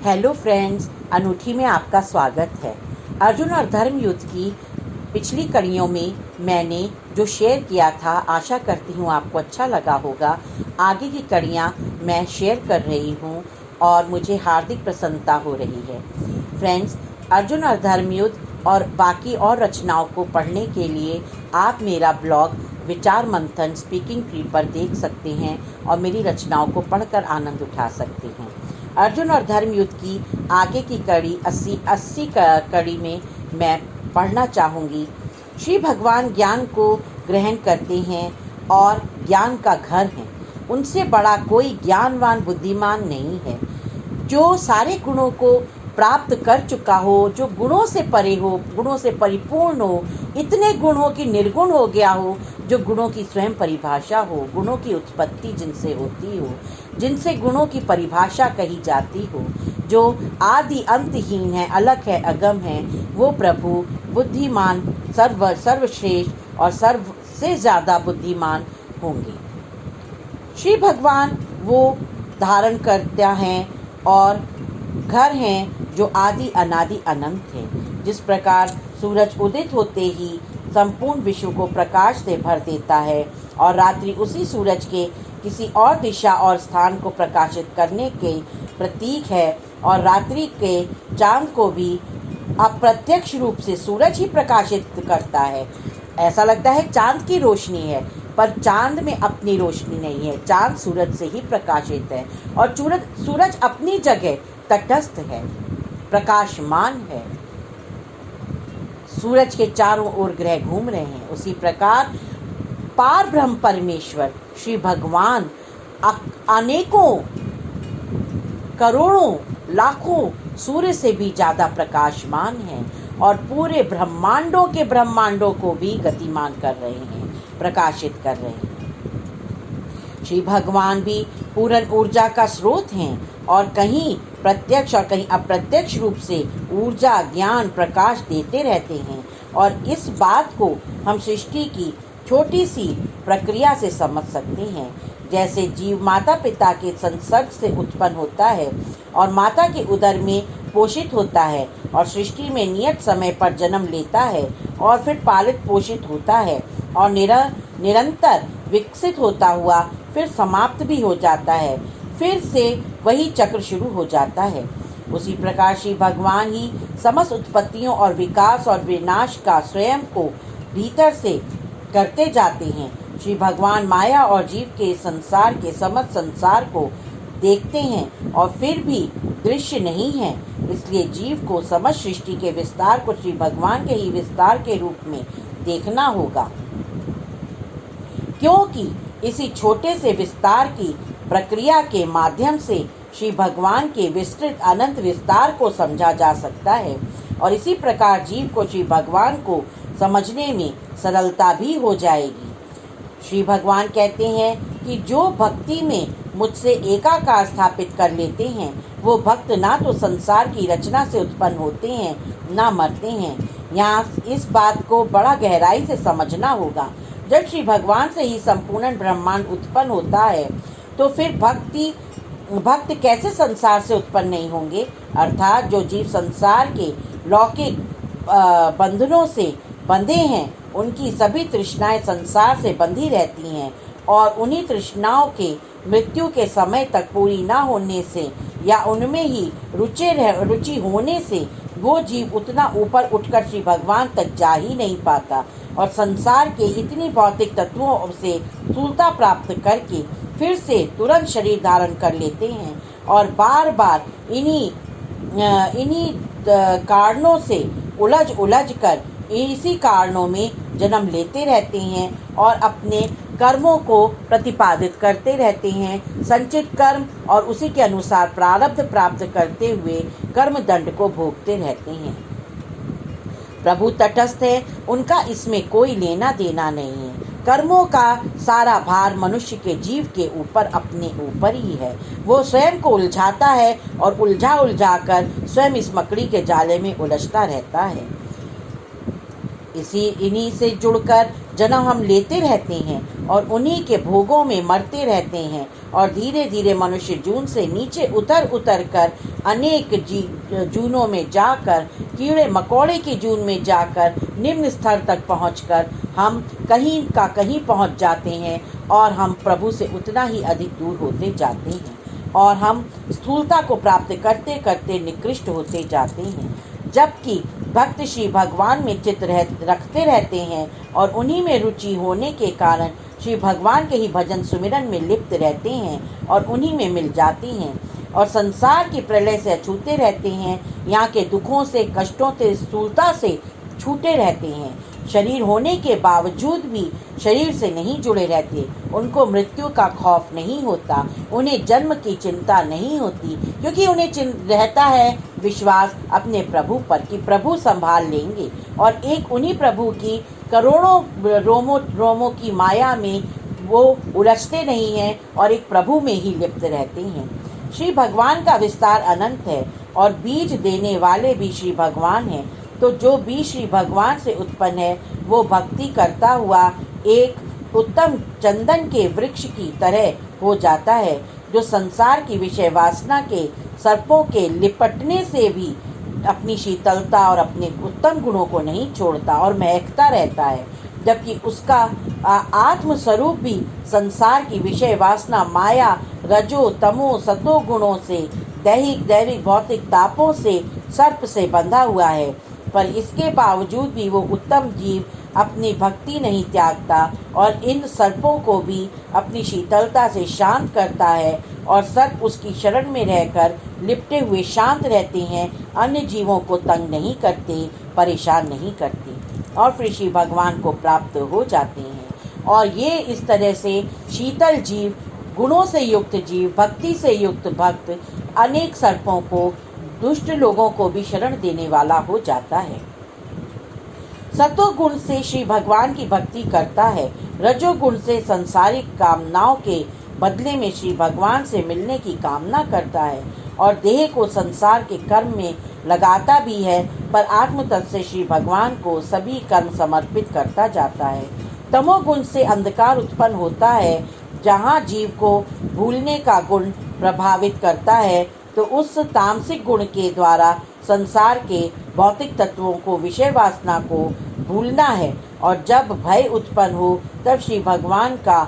Hello friends, अनूठी में आपका स्वागत है। अर्जुन और धर्म युद्ध की पिछली कड़ियों में मैंने जो शेयर किया था, आशा करती हूँ आपको अच्छा लगा होगा। आगे की कड़ियाँ मैं शेयर कर रही हूँ और मुझे हार्दिक प्रसन्नता हो रही है। फ्रेंड्स, अर्जुन और धर्म युद्ध और बाकी और रचनाओं को पढ़ने के लिए आप मेरा ब्लॉग विचार मंथन स्पीकिंग ट्री पर देख सकते हैं और मेरी रचनाओं को पढ़कर आनंद उठा सकते हैं। अर्जुन और धर्म युद्ध की आगे की कड़ी 80 कड़ी में मैं पढ़ना चाहूँगी। श्री भगवान ज्ञान को ग्रहण करते हैं और ज्ञान का घर हैं। उनसे बड़ा कोई ज्ञानवान बुद्धिमान नहीं है। जो सारे गुणों को प्राप्त कर चुका हो, जो गुणों से परे हो, गुणों से परिपूर्ण हो, इतने गुण हो कि निर्गुण हो गया हो, जो गुणों की स्वयं परिभाषा हो, गुणों की उत्पत्ति जिनसे होती हो, जिनसे गुणों की परिभाषा कही जाती हो, जो आदि अंतहीन है, अलग है, अगम है, वो प्रभु बुद्धिमान, सर्वश्रेष्ठ और सर्व से ज़्यादा बुद्धिमान होंगे। श्री भगवान वो धारण करता है और घर हैं जो आदि अनादि अनंत है। जिस प्रकार सूरज उदित होते ही संपूर्ण विश्व को प्रकाश से भर देता है और रात्रि उसी सूरज के किसी और दिशा और स्थान को प्रकाशित करने के प्रतीक है, और रात्रि के चांद को भी अप्रत्यक्ष रूप से सूरज ही प्रकाशित करता है। ऐसा लगता है चांद की रोशनी है, पर चांद में अपनी रोशनी नहीं है। चांद सूरज से ही प्रकाशित है और सूरज अपनी जगह तटस्थ है, प्रकाशमान है। सूरज के चारों ओर ग्रह घूम रहे हैं। उसी प्रकार पार ब्रह्म परमेश्वर श्री भगवान अनेकों करोड़ों लाखों सूर्य से भी ज़्यादा प्रकाशमान है और पूरे ब्रह्मांडों को भी गतिमान कर रहे हैं, प्रकाशित कर रहे हैं। श्री भगवान भी पूर्ण ऊर्जा का स्रोत हैं और कहीं प्रत्यक्ष और कहीं अप्रत्यक्ष रूप से ऊर्जा, ज्ञान, प्रकाश देते रहते हैं। और इस बात को हम सृष्टि की छोटी सी प्रक्रिया से समझ सकते हैं। जैसे जीव माता पिता के संसर्ग से उत्पन्न होता है और माता के उदर में पोषित होता है और सृष्टि में नियत समय पर जन्म लेता है और फिर पालित पोषित होता है और निरंतर विकसित होता हुआ फिर समाप्त भी हो जाता है, फिर से वही चक्र शुरू हो जाता है। उसी प्रकार श्री भगवान ही समस्त उत्पत्तियों और विकास और विनाश का स्वयं को भीतर से करते जाते हैं। श्री भगवान माया और जीव के संसार के समस्त संसार को देखते हैं और फिर भी दृश्य नहीं है। इसलिए जीव को समस्त सृष्टि के विस्तार को श्री भगवान के ही विस्तार के रूप में देखना होगा, क्योंकि इसी छोटे से विस्तार की प्रक्रिया के माध्यम से श्री भगवान के विस्तृत अनंत विस्तार को समझा जा सकता है। और इसी प्रकार जीव को श्री भगवान को समझने में सरलता भी हो जाएगी। श्री भगवान कहते हैं कि जो भक्ति में मुझसे एकाकार स्थापित कर लेते हैं, वो भक्त ना तो संसार की रचना से उत्पन्न होते हैं, ना मरते हैं। यहाँ इस बात को बड़ा गहराई से समझना होगा। जब श्री भगवान से ही संपूर्ण ब्रह्मांड उत्पन्न होता है, तो फिर भक्त कैसे संसार से उत्पन्न नहीं होंगे। अर्थात जो जीव संसार के लौकिक बंधनों से बंधे हैं, उनकी सभी तृष्णाएं संसार से बंधी रहती हैं और उन्हीं तृष्णाओं के मृत्यु के समय तक पूरी ना होने से या उनमें ही रुचि होने से वो जीव उतना ऊपर उठकर श्री भगवान तक जा ही नहीं पाता और संसार के इतनी भौतिक तत्वों से स्थूलता प्राप्त करके फिर से तुरंत शरीर धारण कर लेते हैं और बार बार इन्हीं कारणों से उलझ कर इसी कारणों में जन्म लेते रहते हैं और अपने कर्मों को प्रतिपादित करते रहते हैं, संचित कर्म, और उसी के अनुसार प्रारब्ध प्राप्त करते हुए कर्म दंड को भोगते रहते हैं। प्रभु तटस्थ है, उनका इसमें कोई लेना देना नहीं है। कर्मों का सारा भार मनुष्य के जीव के ऊपर अपने ऊपर ही है। वो स्वयं को उलझाता है और उलझा कर स्वयं इस मकड़ी के जाले में उलझता रहता है। इन्हीं से जुड़कर जन्म हम लेते रहते हैं और उन्हीं के भोगों में मरते रहते हैं और धीरे धीरे मनुष्य जून से नीचे उतर कर अनेक जूनों में जाकर, कीड़े मकोड़े के जून में जाकर निम्न स्तर तक पहुंचकर हम कहीं का कहीं पहुंच जाते हैं और हम प्रभु से उतना ही अधिक दूर होते जाते हैं और हम स्थूलता को प्राप्त करते करते निकृष्ट होते जाते हैं। जबकि भक्त श्री भगवान में चित्त रखते रहते हैं और उन्हीं में रुचि होने के कारण श्री भगवान के ही भजन सुमिरन में लिप्त रहते हैं और उन्हीं में मिल जाते हैं और संसार की प्रलय से अछूते रहते हैं। यहाँ के दुखों से, कष्टों से, स्थूलता से छूटे रहते हैं। शरीर होने के बावजूद भी शरीर से नहीं जुड़े रहते। उनको मृत्यु का खौफ नहीं होता, उन्हें जन्म की चिंता नहीं होती, क्योंकि उन्हें रहता है विश्वास अपने प्रभु पर कि प्रभु संभाल लेंगे और एक उन्हीं प्रभु की करोड़ों रोमों की माया में वो उलझते नहीं हैं और एक प्रभु में ही लिप्त रहते हैं। श्री भगवान का विस्तार अनंत है और बीज देने वाले भी श्री भगवान हैं। तो जो बीज श्री भगवान से उत्पन्न है वो भक्ति करता हुआ एक उत्तम चंदन के वृक्ष की तरह हो जाता है, जो संसार की विषय वासना के सर्पों के लिपटने से भी अपनी शीतलता और अपने उत्तम गुणों को नहीं छोड़ता और महकता रहता है। जबकि उसका आत्म स्वरूप भी संसार की विषय वासना, माया, रजो तमो सतो गुणों से, दैविक भौतिक तापों से, सर्प से बंधा हुआ है। पर इसके बावजूद भी वो उत्तम जीव अपनी भक्ति नहीं त्यागता और इन सर्पों को भी अपनी शीतलता से शांत करता है और सर्प उसकी शरण में रहकर लिपटे हुए शांत रहते हैं, अन्य जीवों को तंग नहीं करते, परेशान नहीं करते और फिर श्री भगवान को प्राप्त हो जाते हैं। और ये इस तरह से शीतल जीव, गुणों से युक्त जीव, भक्ति से युक्त भक्त अनेक सर्पों को, दुष्ट लोगों को भी शरण देने वाला हो जाता है। सतोगुण से श्री भगवान की भक्ति करता है, रजोगुण से सांसारिक कामनाओं के बदले में श्री भगवान से मिलने की कामना करता है और देह को संसार के कर्म में लगाता भी है, पर आत्म तत्व से श्री भगवान को सभी कर्म समर्पित करता जाता है। तमोगुण से अंधकार उत्पन्न होता है, जहाँ जीव को भूलने का गुण प्रभावित करता है, तो उस तामसिक गुण के द्वारा संसार के भौतिक तत्वों को, विषय वासना को भूलना है और जब भय उत्पन्न हो तब श्री भगवान का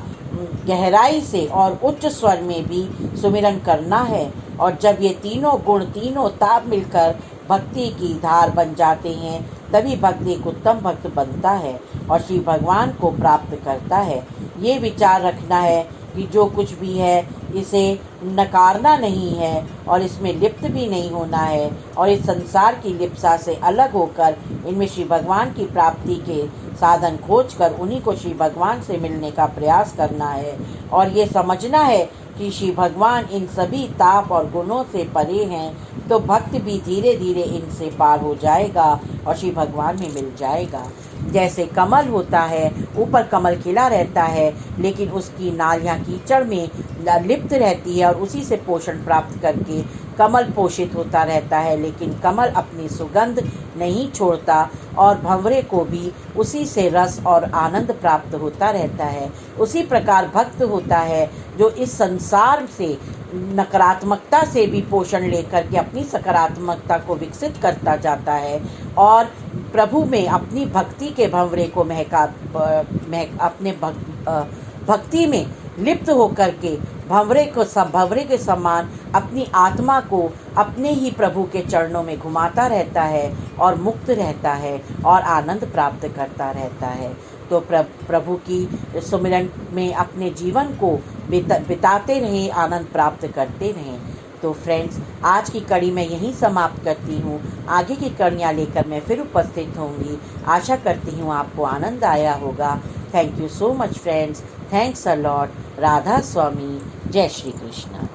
गहराई से और उच्च स्वर में भी सुमिरन करना है। और जब ये तीनों गुण, तीनों ताप मिलकर भक्ति की धार बन जाते हैं, तभी भक्त एक उत्तम भक्त बनता है और श्री भगवान को प्राप्त करता है। ये विचार रखना है कि जो कुछ भी है इसे नकारना नहीं है और इसमें लिप्त भी नहीं होना है और इस संसार की लिप्सा से अलग होकर इनमें श्री भगवान की प्राप्ति के साधन खोजकर उन्हीं को श्री भगवान से मिलने का प्रयास करना है और ये समझना है कि श्री भगवान इन सभी ताप और गुणों से परे हैं, तो भक्त भी धीरे धीरे इनसे पार हो जाएगा और श्री भगवान में मिल जाएगा। जैसे कमल होता है, ऊपर कमल खिला रहता है लेकिन उसकी नालियाँ कीचड़ में लिप्त रहती है और उसी से पोषण प्राप्त करके कमल पोषित होता रहता है, लेकिन कमल अपनी सुगंध नहीं छोड़ता और भंवरे को भी उसी से रस और आनंद प्राप्त होता रहता है। उसी प्रकार भक्त होता है जो इस संसार से नकारात्मकता से भी पोषण लेकर के अपनी सकारात्मकता को विकसित करता जाता है और प्रभु में अपनी भक्ति के भंवरे को अपने भक्ति में लिप्त होकर के भंवरे के समान अपनी आत्मा को अपने ही प्रभु के चरणों में घुमाता रहता है और मुक्त रहता है और आनंद प्राप्त करता रहता है। तो प्रभु की सुमिरन में अपने जीवन को बिताते रहें, आनंद प्राप्त करते रहें। तो फ्रेंड्स, आज की कड़ी मैं यहीं समाप्त करती हूँ। आगे की कड़ियाँ लेकर मैं फिर उपस्थित होंगी। आशा करती हूँ आपको आनंद आया होगा। Thank you so much friends. Thanks a lot. Radha Swami. जय श्री कृष्ण।